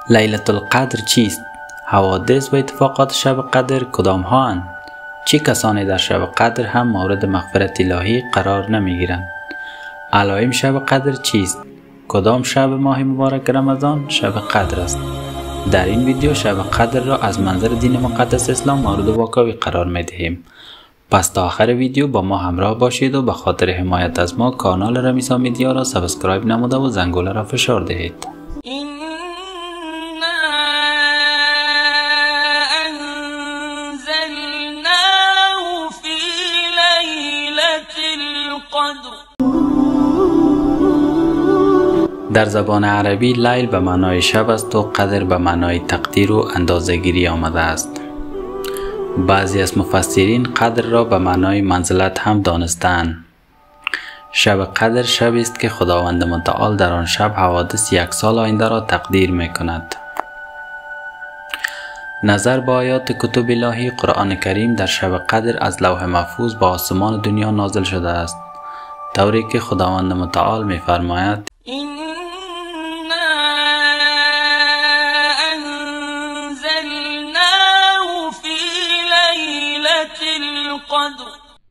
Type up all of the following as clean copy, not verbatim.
لیلة القدر چیست؟ حوادث و اتفاقات شب قدر کدام ها اند؟ چه کسانی در شب قدر هم مورد مغفرت الهی قرار نمی گیرند؟ علائم شب قدر چیست؟ کدام شب ماه مبارک رمضان شب قدر است؟ در این ویدیو شب قدر را از منظر دین مقدس اسلام مورد واکاوی قرار می دهیم. پس تا آخر ویدیو با ما همراه باشید و به خاطر حمایت از ما کانال رمیسا میدیا را سابسکرایب نموده و زنگوله را فشار دهید. در زبان عربی لیل به معنای شب است و قدر به معنای تقدیر و اندازه‌گیری آمده است. بعضی از مفسرین قدر را به معنای منزلت هم دانستند. شب قدر شبی است که خداوند متعال در آن شب حوادث یک سال آینده را تقدیر می کند. نظر به آیات کتب الهی قرآن کریم در شب قدر از لوح محفوظ به آسمان دنیا نازل شده است، طوری که خداوند متعال می فرماید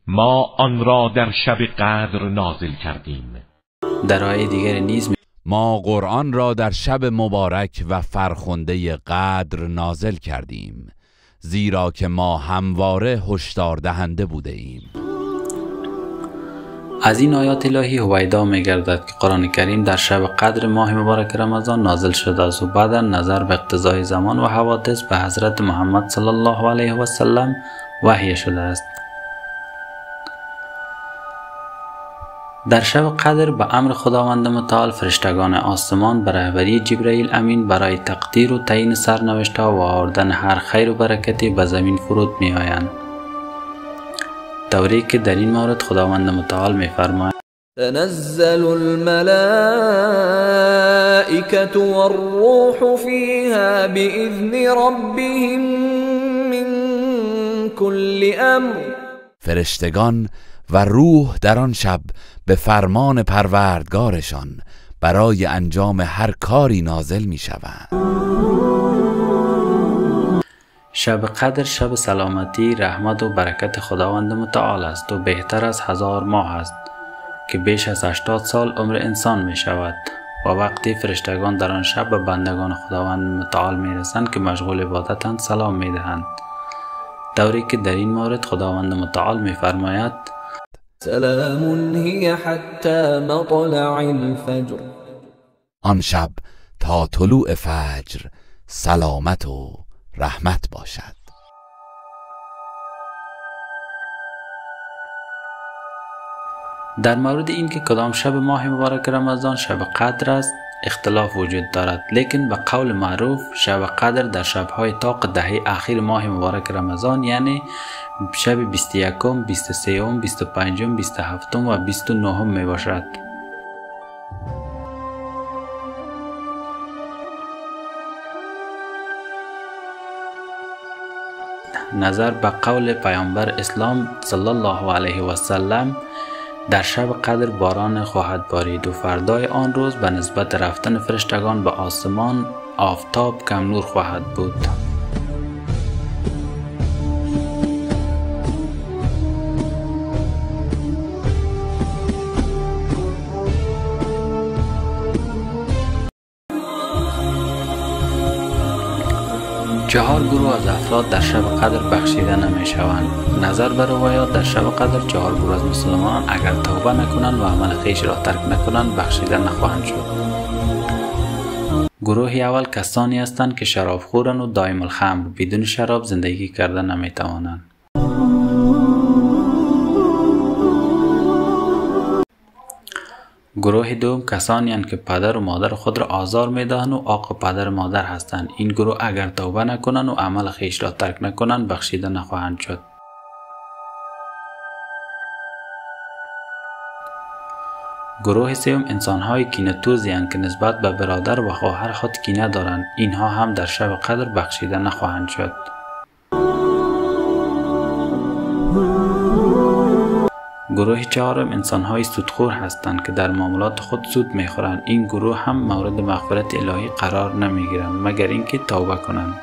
ما آن را در شب قدر نازل کردیم. در آیه دیگر نیز ما قرآن را در شب مبارک و فرخنده قدر نازل کردیم، زیرا که ما همواره هشدار دهنده بوده ایم. از این آیات الهی هویدا می گردد که قرآن کریم در شب قدر ماه مبارک رمضان نازل شده است و بعدا نظر به اقتضای زمان و حوادث به حضرت محمد صلی الله علیه و سلم وحی شده است. در شب قدر به امر خداوند متعال فرشتگان آسمان به رهبری جبرئیل امین برای تقدیر و تعیین سرنوشت‌ها و آوردن هر خیر و برکتی به زمین فرود می آیند، طوری که در این مورد خداوند متعال می فرماید تنزل الملائکة والروح فیها بإذن ربهم من كل امر. فرشتگان و روح در آن شب به فرمان پروردگارشان برای انجام هر کاری نازل می شوند. شب قدر شب سلامتی، رحمت و برکت خداوند متعال است و بهتر از 1000 ماه است که بیش از 80 سال عمر انسان می شود و وقتی فرشتگان در آن شب به بندگان خداوند متعال می رسند که مشغول عبادتند سلام می دهند، طوری که در این مورد خداوند متعال می فرماید سلام هی حتی مطلع الفجر. آن شب تا طلوع فجر سلامت و رحمت باشد. در مورد این که کدام شب ماه مبارک رمضان شب قدر است اختلاف وجود دارد، لیکن به قول معروف شب قدر در شبهای طاق دهه اخیر ماه مبارک رمضان، یعنی شب 21، 23، 25، 27 و 29 می باشد. نظر به قول پیامبر اسلام صلی الله علیه و سلم در شب قدر باران خواهد بارید و فردای آن روز به نسبت رفتن فرشتگان به آسمان آفتاب کم نور خواهد بود. چهار گروه از افراد در شب قدر بخشیده نمی شوند. نظر به روایات در شب قدر 4 گروه از مسلمانان اگر توبه نکنند و عمل خویش را ترک نکنند بخشیده نخواهند شد. گروه اول کسانی هستند که شرابخورند و دائم الخمر، بدون شراب زندگی کرده نمی توانند. گروه دوم کسانی هستند که پدر و مادر خود را آزار می دهند و عاق پدر و مادر هستند. این گروه اگر توبه نکنند و عمل خویش را ترک نکنند بخشیده نخواهند شد. گروه سوم انسان‌های کینه‌توزی هستند که نسبت به برادر و خواهر خود کینه دارند. اینها هم در شب قدر بخشیده نخواهند شد. گروه چهارم انسان‌های سودخور هستند که در معاملات خود سود می‌خورند. این گروه هم مورد مغفرت الهی قرار نمی‌گیرند مگر اینکه توبه کنند.